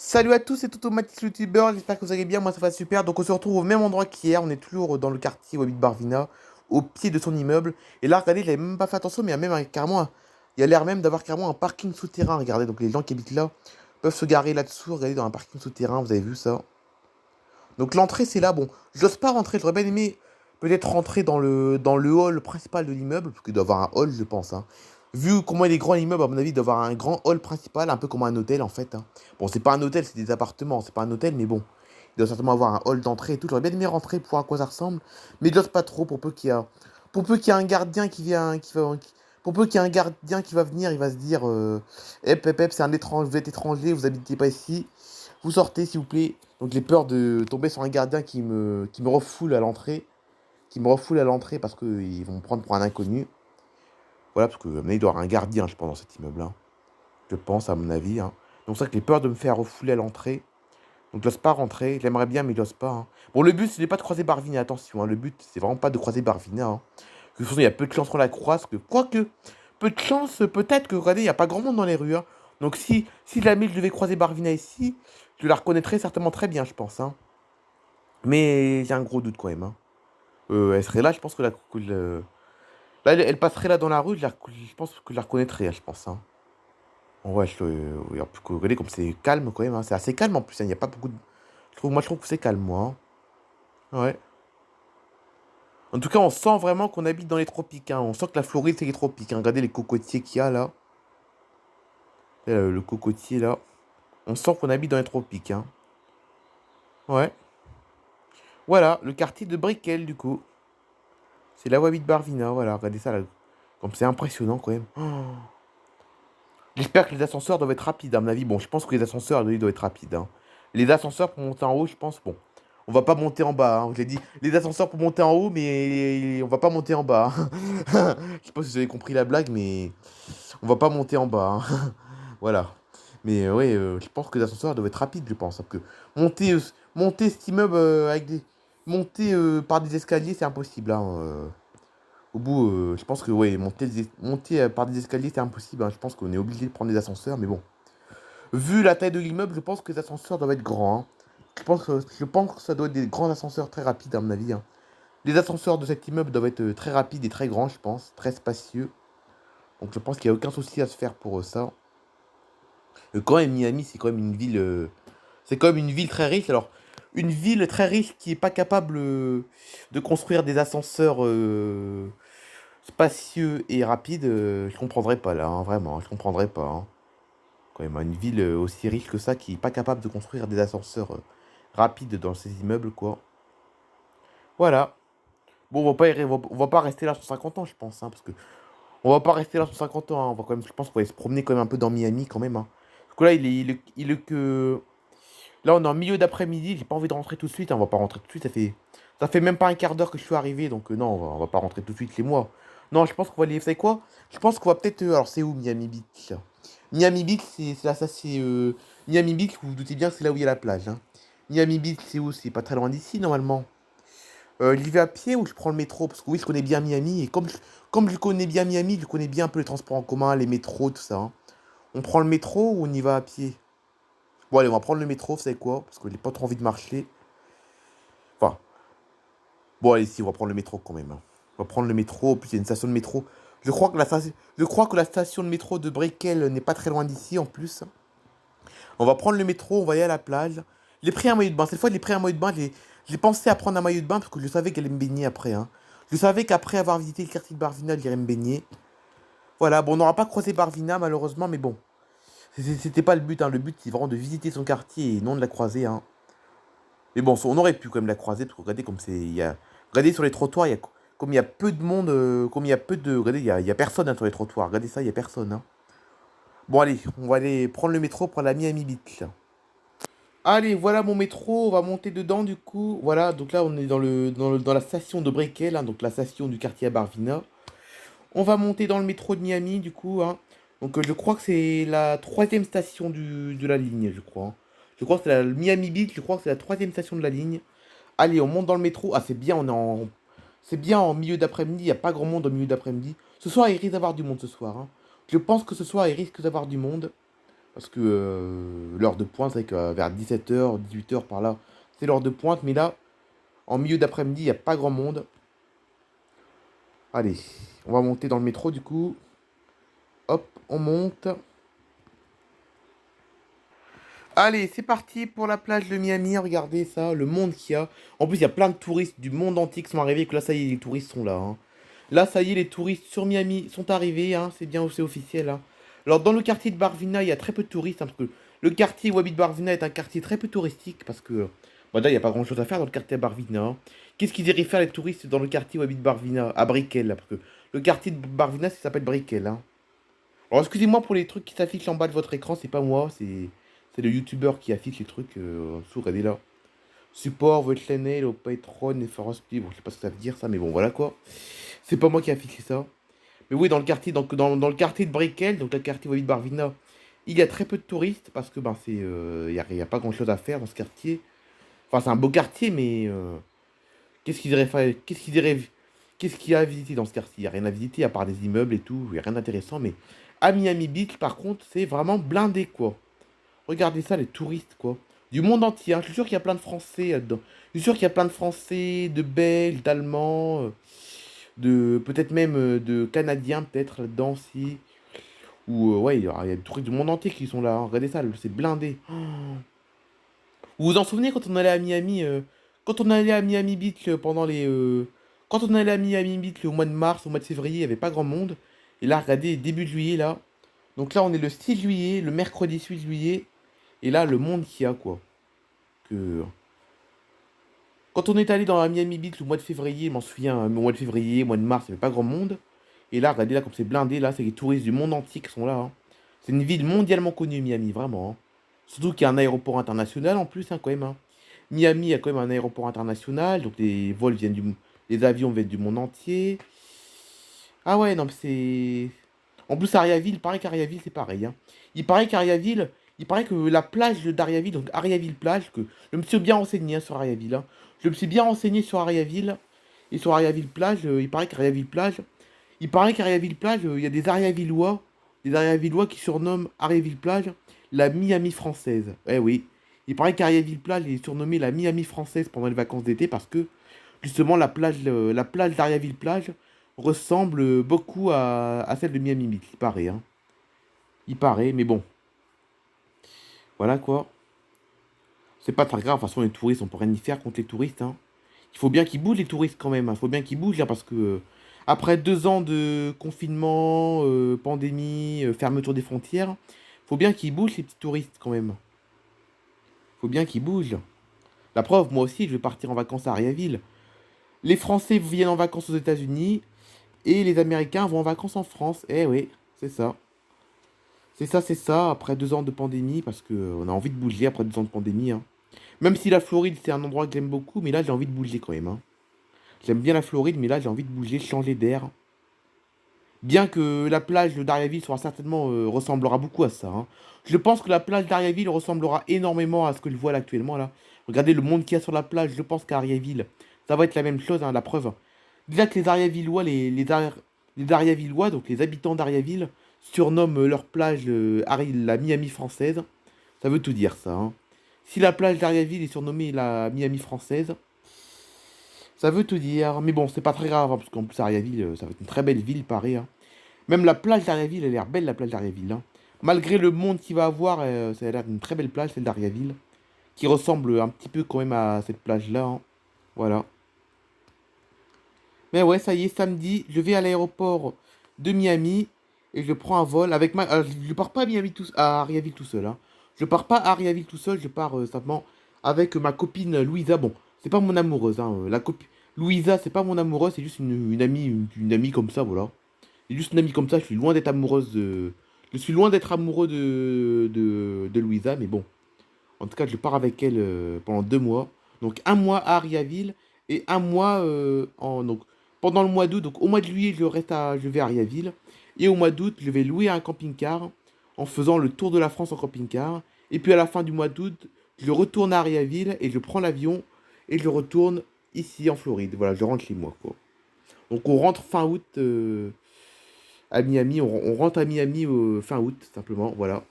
Salut à tous, c'est Automatic YouTuber, j'espère que vous allez bien, moi ça va super. Donc on se retrouve au même endroit qu'hier, on est toujours dans le quartier Wabit Barvina, au pied de son immeuble. Et là, regardez, j'avais même pas fait attention, mais il y a même carrément, il y a l'air même d'avoir carrément un parking souterrain, regardez. Donc les gens qui habitent là peuvent se garer là-dessous, regardez, dans un parking souterrain, vous avez vu ça. Donc l'entrée c'est là, bon, j'ose pas rentrer, j'aurais bien aimé peut-être rentrer dans le hall principal de l'immeuble, parce qu'il doit y avoir un hall, je pense, hein. Vu comment il est grand l'immeuble, à mon avis, il doit y avoir un grand hall principal, un peu comme un hôtel en fait, hein. Bon, c'est pas un hôtel, c'est des appartements, c'est pas un hôtel, mais bon, il doit certainement avoir un hall d'entrée et tout. J'aurais bien aimé rentrer pour voir à quoi ça ressemble, mais j'ose pas trop pour peu qu'il y a un gardien qui vient, pour peu qu'il y ait un gardien qui va venir, il va se dire, hep, c'est un étranger, vous êtes étranger, vous habitez pas ici. Vous sortez, s'il vous plaît. Donc j'ai peur de tomber sur un gardien qui me refoule à l'entrée. Qui me refoule à l'entrée parce qu'ils vont me prendre pour un inconnu. Voilà, parce que il doit y avoir un gardien, je pense, dans cet immeuble-là. Je pense, à mon avis, hein. Donc c'est vrai que j'ai peur de me faire refouler à l'entrée. Donc j'ose pas rentrer. J'aimerais bien, mais j'ose pas, hein. Bon, le but, ce n'est pas de croiser Barvina, attention, hein. Le but, c'est vraiment pas de croiser Barvina, hein. De toute façon, il y a peu de chances qu'on la croise. Quoique, peu de chance, peut-être que, regardez, il n'y a pas grand monde dans les rues, hein. Donc si jamais je devais croiser Barvina ici, je la reconnaîtrais certainement très bien, je pense, hein. Mais j'ai un gros doute quand même, hein. Elle serait là, je pense là, elle passerait là dans la rue, je pense que je la reconnaîtrais, hein, je pense, hein. Ouais, oui, en plus, regardez comme c'est calme quand même, hein. C'est assez calme en plus, hein. Il n'y a pas beaucoup de... je trouve que c'est calme, moi, hein. Ouais. En tout cas, on sent vraiment qu'on habite dans les tropiques, hein. On sent que la Floride, c'est les tropiques, hein. Regardez les cocotiers qu'il y a là. Le cocotier là. On sent qu'on habite dans les tropiques, hein. Ouais. Voilà, le quartier de Brickell, du coup. C'est là où habite Barvina, voilà. Regardez ça là. Comme c'est impressionnant quand même. Oh. J'espère que les ascenseurs doivent être rapides, à mon avis. Bon, je pense que les ascenseurs, ils doivent être rapides, hein. Les ascenseurs pour monter en haut, je pense, bon. On va pas monter en bas, hein. Je l'ai dit, les ascenseurs pour monter en haut, mais on va pas monter en bas, hein. Je sais pas si vous avez compris la blague, mais on va pas monter en bas, hein. Voilà. Mais ouais, je pense que les ascenseurs doivent être rapides, je pense, hein, parce que monter, monter cet immeuble monter par des escaliers, c'est impossible, hein. Au bout, je pense que ouais, monter par des escaliers, c'est impossible, hein. Je pense qu'on est obligé de prendre des ascenseurs, mais bon. Vu la taille de l'immeuble, je pense que les ascenseurs doivent être grands, hein. Je pense que ça doit être des grands ascenseurs très rapides, à mon avis, hein. Les ascenseurs de cet immeuble doivent être très rapides et très grands, je pense, très spacieux. Donc je pense qu'il n'y a aucun souci à se faire pour ça. Quand même, Miami, c'est quand même une ville, c'est quand même une ville très riche. Alors, une ville très riche qui est pas capable de construire des ascenseurs spacieux et rapides, je comprendrais pas là, hein, vraiment, je comprendrais pas, hein. Quand même, une ville aussi riche que ça qui est pas capable de construire des ascenseurs rapides dans ses immeubles, quoi. Voilà. Bon, on va pas rester là sur 50 ans, je pense, hein, parce que on va pas rester là sur 50 ans, hein. On va quand même, je pense qu'on va se promener quand même un peu dans Miami, quand même, hein. Parce que là, il est que là, on est en milieu d'après-midi, j'ai pas envie de rentrer tout de suite, hein. On va pas rentrer tout de suite, ça fait même pas un quart d'heure que je suis arrivé, donc non, on va pas rentrer tout de suite, les mois. Non, je pense qu'on va aller, vous savez quoi? Je pense qu'on va peut-être, alors c'est où Miami Beach là. Miami Beach, c'est là, ça c'est, Miami Beach, vous vous doutez bien que c'est là où il y a la plage, hein. Miami Beach, c'est où? C'est pas très loin d'ici, normalement. J'y vais à pied ou je prends le métro? Parce que oui, je connais bien Miami, et comme je connais bien Miami, je connais bien un peu les transports en commun, les métros, tout ça, hein. On prend le métro ou on y va à pied? Bon, allez, on va prendre le métro, vous savez quoi? Parce que j'ai pas trop envie de marcher. Enfin, bon, allez, si, on va prendre le métro quand même, hein. On va prendre le métro, puis il y a une station de métro. Je crois que la station de métro de Brickell n'est pas très loin d'ici, en plus. On va prendre le métro, on va aller à la plage. J'ai pris un maillot de bain. Cette fois, j'ai pris un maillot de bain. J'ai pensé à prendre un maillot de bain parce que je savais qu'elle allait me baigner après, hein. Je savais qu'après avoir visité le quartier de Barvina, j'irais me baigner. Voilà, bon, on n'aura pas croisé Barvina, malheureusement, mais bon. C'était pas le but, hein. Le but, c'est vraiment de visiter son quartier et non de la croiser, hein. Mais bon, on aurait pu quand même la croiser, parce que regardez comme c'est. Regardez sur les trottoirs, comme il y a peu de monde, comme il y a peu de. Regardez, il y a personne, hein, sur les trottoirs. Regardez ça, il y a personne, hein. Bon, allez, on va aller prendre le métro pour la Miami Beach, là. Allez, voilà mon métro, on va monter dedans du coup. Voilà, donc là on est dans la station de Brickell, hein, donc la station du quartier à Barvina. On va monter dans le métro de Miami du coup, hein. Donc je crois que c'est la troisième station de la ligne, je crois, hein. Je crois que c'est la Miami Beach, je crois que c'est la troisième station de la ligne. Allez, on monte dans le métro. Ah, c'est bien, c'est bien en milieu d'après-midi, il n'y a pas grand monde au milieu d'après-midi. Ce soir, il risque d'avoir du monde ce soir, hein. Je pense que ce soir, il risque d'avoir du monde. Parce que l'heure de pointe, c'est que vers 17h, 18h par là, c'est l'heure de pointe. Mais là, en milieu d'après-midi, il n'y a pas grand monde. Allez, on va monter dans le métro du coup. Hop, on monte. Allez, c'est parti pour la plage de Miami. Regardez ça, le monde qu'il y a. En plus, il y a plein de touristes du monde entier qui sont arrivés. Que là, ça y est, les touristes sont là, hein. Là, ça y est, les touristes sur Miami sont arrivés, hein. C'est bien, c'est officiel, hein. Alors, dans le quartier de Barvina, il y a très peu de touristes, hein, parce que le quartier où habite Barvina est un quartier très peu touristique. Parce que, bah, là, il n'y a pas grand-chose à faire dans le quartier de Barvina, hein. Qu'est-ce qu'ils iraient faire les touristes dans le quartier où habite Barvina? À Brickell, là, parce que le quartier de Barvina, ça s'appelle Brickell, hein. Alors, excusez-moi pour les trucs qui s'affichent en bas de votre écran, c'est pas moi, c'est le youtubeur qui affiche les trucs en dessous, regardez là. Support, votre channel, au Patreon et Forest Bon, je sais pas ce que ça veut dire ça, mais bon, voilà quoi. C'est pas moi qui a affiché ça. Mais oui, dans le quartier, dans le quartier de Brickell, donc le quartier où habite Barvina, il y a très peu de touristes parce que ben c'est, y a pas grand chose à faire dans ce quartier. Enfin, c'est un beau quartier, mais qu'est-ce qu'ils iraient faire, qu'est-ce qu'il y a à visiter dans ce quartier? Il n'y a rien à visiter à part des immeubles et tout, il n'y a rien d'intéressant, mais à Miami Beach, par contre, c'est vraiment blindé quoi. Regardez ça, les touristes, quoi. Du monde entier, hein. Je suis sûr qu'il y a plein de Français là-dedans. Je suis sûr qu'il y a plein de Français, de Belges, d'Allemands, de peut-être même de Canadiens, peut-être là-dedans aussi. Ou ouais, il y a des touristes du monde entier qui sont là, hein. Regardez ça, c'est blindé. Oh. Vous vous en souvenez quand on allait à Miami, quand on allait à Miami Beach pendant les, quand on allait à Miami Beach au mois de mars, au mois de février, il n'y avait pas grand monde. Et là, regardez, début de juillet là. Donc là, on est le 6 juillet, le mercredi 6 juillet. Et là, le monde qu'il y a, quoi. Que... Quand on est allé dans la Miami Beach le mois de février, je m'en souviens, au mois de février, mois de mars, il n'y avait pas grand monde. Et là, regardez là, comme c'est blindé, là, c'est les touristes du monde entier qui sont là, hein. C'est une ville mondialement connue, Miami, vraiment, hein. Surtout qu'il y a un aéroport international en plus, hein, quand même, hein. Miami a quand même un aéroport international, donc les vols viennent du... Les avions viennent du monde entier. Ah ouais, non, mais c'est... En plus, Ariaville, il paraît qu'Ariaville, c'est pareil, hein. Il paraît qu'Ariaville, il paraît que la plage d'Ariaville, donc Ariaville plage, que je me suis bien renseigné hein, sur Ariaville, hein. Je me suis bien renseigné sur Ariaville et sur Ariaville plage. Il paraît qu'Ariaville plage, il paraît qu'Ariaville plage, il y a des Ariavillois qui surnomment Ariaville plage la Miami française. Eh oui, il paraît qu'Ariaville plage est surnommée la Miami française pendant les vacances d'été parce que justement la plage d'Ariaville plage ressemble beaucoup à celle de Miami Beach, il paraît, hein. Il paraît, mais bon, voilà quoi. C'est pas très grave, de toute façon les touristes, on peut rien y faire contre les touristes, hein. Il faut bien qu'ils bougent les touristes quand même, hein. Il faut bien qu'ils bougent là, parce que après 2 ans de confinement, pandémie, fermeture des frontières, faut bien qu'ils bougent les petits touristes quand même. Faut bien qu'ils bougent. La preuve, moi aussi, je vais partir en vacances à Ariaville. Les Français viennent en vacances aux États-Unis et les Américains vont en vacances en France. Eh oui, c'est ça. C'est ça, après 2 ans de pandémie, parce que on a envie de bouger après 2 ans de pandémie, hein. Même si la Floride, c'est un endroit que j'aime beaucoup, mais là, j'ai envie de bouger quand même, hein. J'aime bien la Floride, mais là, j'ai envie de bouger, changer d'air. Bien que la plage de Dariaville sera certainement ressemblera beaucoup à ça, hein. Je pense que la plage d'Ariaville ressemblera énormément à ce que je vois là actuellement là. Regardez le monde qu'il y a sur la plage, je pense qu'à Ariaville, ça va être la même chose, hein, la preuve. Déjà que les Ariavillois, les Ariavillois, donc les habitants d'Ariaville, surnomment leur plage la Miami française. Ça veut tout dire ça, hein. Si la plage d'Ariaville est surnommée la Miami française, ça veut tout dire. Mais bon, c'est pas très grave, hein, parce qu'en plus Ariaville, ça va être une très belle ville, pareil, hein. Même la plage d'Ariaville, elle a l'air belle, la plage d'Ariaville, hein. Malgré le monde qu'il va avoir, ça a l'air d'une très belle plage, celle d'Ariaville, qui ressemble un petit peu quand même à cette plage-là, hein. Voilà. Mais ouais, ça y est, samedi, je vais à l'aéroport de Miami et je prends un vol avec ma. Je pars pas à à Ariaville tout seul, hein. Je pars pas à Ariaville tout seul, je pars simplement avec ma copine Louisa. Bon, c'est pas mon amoureuse, hein. La copine Louisa, c'est pas mon amoureuse, c'est juste une amie, une amie comme ça, voilà. C'est juste une amie comme ça, je suis loin d'être amoureuse de. Je suis loin d'être amoureux de Louisa, mais bon. En tout cas, je pars avec elle pendant 2 mois. Donc un mois à Ariaville et un mois donc, pendant le mois d'août. Donc au mois de juillet, je vais à Ariaville. Et au mois d'août, je vais louer un camping-car en faisant le tour de la France en camping-car. Et puis à la fin du mois d'août, je retourne à Ariaville et je prends l'avion et je retourne ici en Floride. Voilà, je rentre chez moi, quoi. Donc on rentre fin août à Miami. On rentre à Miami fin août, simplement. Voilà.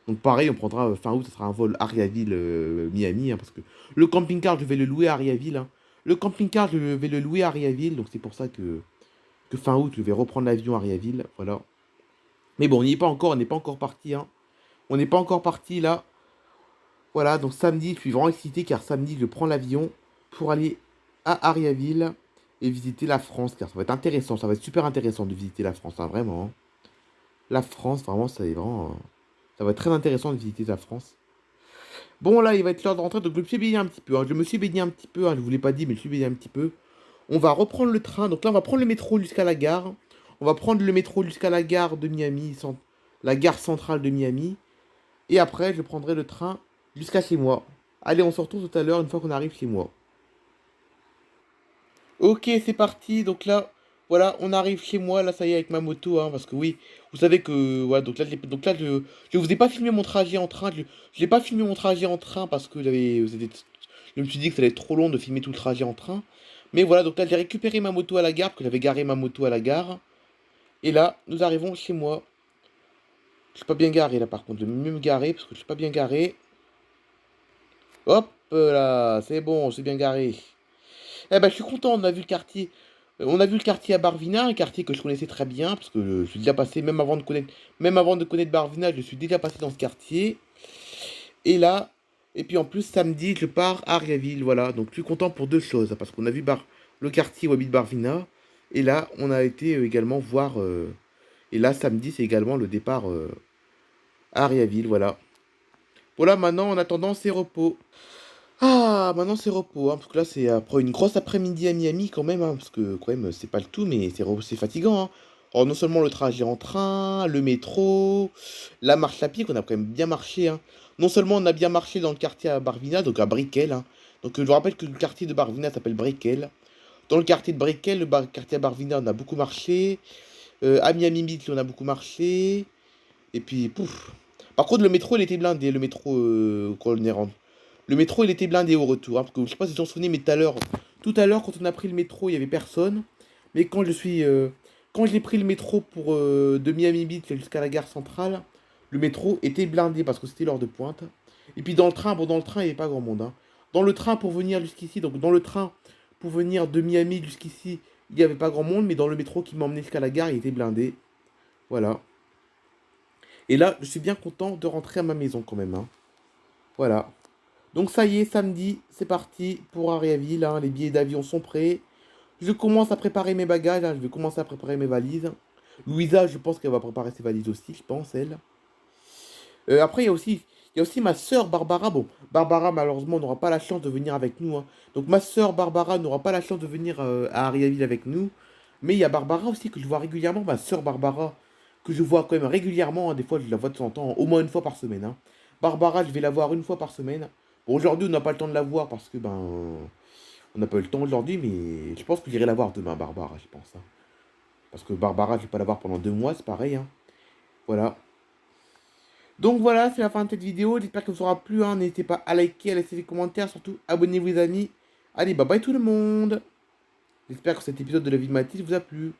Donc pareil, on prendra fin août, ça sera un vol Ariaville-Miami, hein, parce que le camping-car, je vais le louer à Ariaville, hein. Le camping-car, je vais le louer à Ariaville, donc c'est pour ça que fin août, je vais reprendre l'avion à Ariaville, voilà. Mais bon, on n'y est pas encore, on n'est pas encore parti, hein. On n'est pas encore parti là. Voilà, donc samedi, je suis vraiment excité car samedi, je prends l'avion pour aller à Ariaville et visiter la France, car ça va être intéressant, ça va être super intéressant de visiter la France, hein, vraiment, hein. La France, vraiment, ça est vraiment, ça va être très intéressant de visiter la France. Bon, là, il va être l'heure de rentrer, donc je me suis baigné un petit peu, hein. Je me suis baigné un petit peu, hein, je ne vous l'ai pas dit, mais je me suis baigné un petit peu. On va reprendre le train, donc là, on va prendre le métro jusqu'à la gare. On va prendre le métro jusqu'à la gare de Miami, la gare centrale de Miami. Et après, je prendrai le train jusqu'à chez moi. Allez, on se retrouve tout à l'heure une fois qu'on arrive chez moi. Ok, c'est parti. Donc là, voilà, on arrive chez moi. Là, ça y est, avec ma moto, hein, parce que oui, vous savez que, voilà, donc là, je vous ai pas filmé mon trajet en train. Je n'ai pas filmé mon trajet en train parce que je me suis dit que ça allait être trop long de filmer tout le trajet en train. Mais voilà, donc là, j'ai récupéré ma moto à la gare, parce que j'avais garé ma moto à la gare. Et là, nous arrivons chez moi. Je suis pas bien garé là, par contre. Je vais mieux me garer parce que je suis pas bien garé. Hop là, c'est bon, c'est bien garé. Eh ben, je suis content, on a vu le quartier. On a vu le quartier à Barvina, un quartier que je connaissais très bien, parce que je suis déjà passé, même avant de connaître Barvina, je suis déjà passé dans ce quartier. Et là, et puis en plus, samedi, je pars à Ariaville, voilà. Donc, je suis content pour deux choses, parce qu'on a vu le quartier où habite Barvina, et là, on a été également voir. Et là, samedi, c'est également le départ à Ariaville, voilà. Voilà, maintenant, en attendant, c'est repos. Ah, maintenant c'est repos, hein, parce que là c'est après une grosse après-midi à Miami quand même, hein, parce que quand même c'est pas le tout, mais c'est fatigant, hein. Alors non seulement le trajet en train, le métro, la marche à pied, qu'on a quand même bien marché, hein. Non seulement on a bien marché dans le quartier à Barvina, donc à Brickell, hein. Donc je vous rappelle que le quartier de Barvina s'appelle Brickell. Dans le quartier de Brickell, quartier à Barvina, on a beaucoup marché. À Miami Beach, on a beaucoup marché. Et puis, pouf. Par contre, le métro, il était blindé, le métro quand on est rentré. Le métro, il était blindé au retour, hein, parce que je sais pas si vous en souvenez, mais tout à l'heure, quand on a pris le métro, il y avait personne. Mais quand j'ai pris le métro de Miami Beach jusqu'à la gare centrale, le métro était blindé parce que c'était l'heure de pointe. Et puis dans le train, bon, dans le train, il n'y avait pas grand monde, hein. Dans le train pour venir jusqu'ici, donc dans le train pour venir de Miami jusqu'ici, il n'y avait pas grand monde, mais dans le métro qui m'emmenait jusqu'à la gare, il était blindé. Voilà. Et là, je suis bien content de rentrer à ma maison quand même, hein. Voilà. Donc ça y est, samedi, c'est parti pour Ariaville, hein. Les billets d'avion sont prêts. Je commence à préparer mes bagages, hein. Je vais commencer à préparer mes valises. Louisa, je pense qu'elle va préparer ses valises aussi, je pense, elle. Après, il y a aussi ma sœur Barbara. Bon, Barbara, malheureusement, n'aura pas la chance de venir avec nous, hein. Donc ma sœur Barbara n'aura pas la chance de venir à Ariaville avec nous. Mais il y a Barbara aussi que je vois régulièrement, ma sœur Barbara, que je vois quand même régulièrement, hein. Des fois, je la vois de temps en temps, au moins une fois par semaine, hein. Barbara, je vais la voir une fois par semaine. Bon, aujourd'hui, on n'a pas le temps de la voir parce que, ben, on n'a pas eu le temps aujourd'hui, mais je pense que j'irai la voir demain, Barbara, je pense, hein. Parce que Barbara, je vais pas la voir pendant 2 mois, c'est pareil, hein. Voilà. Donc voilà, c'est la fin de cette vidéo. J'espère que ça vous aura plu, hein. N'hésitez pas à liker, à laisser des commentaires, surtout abonnez-vous les amis. Allez, bye bye tout le monde. J'espère que cet épisode de la vie de Mathilde vous a plu.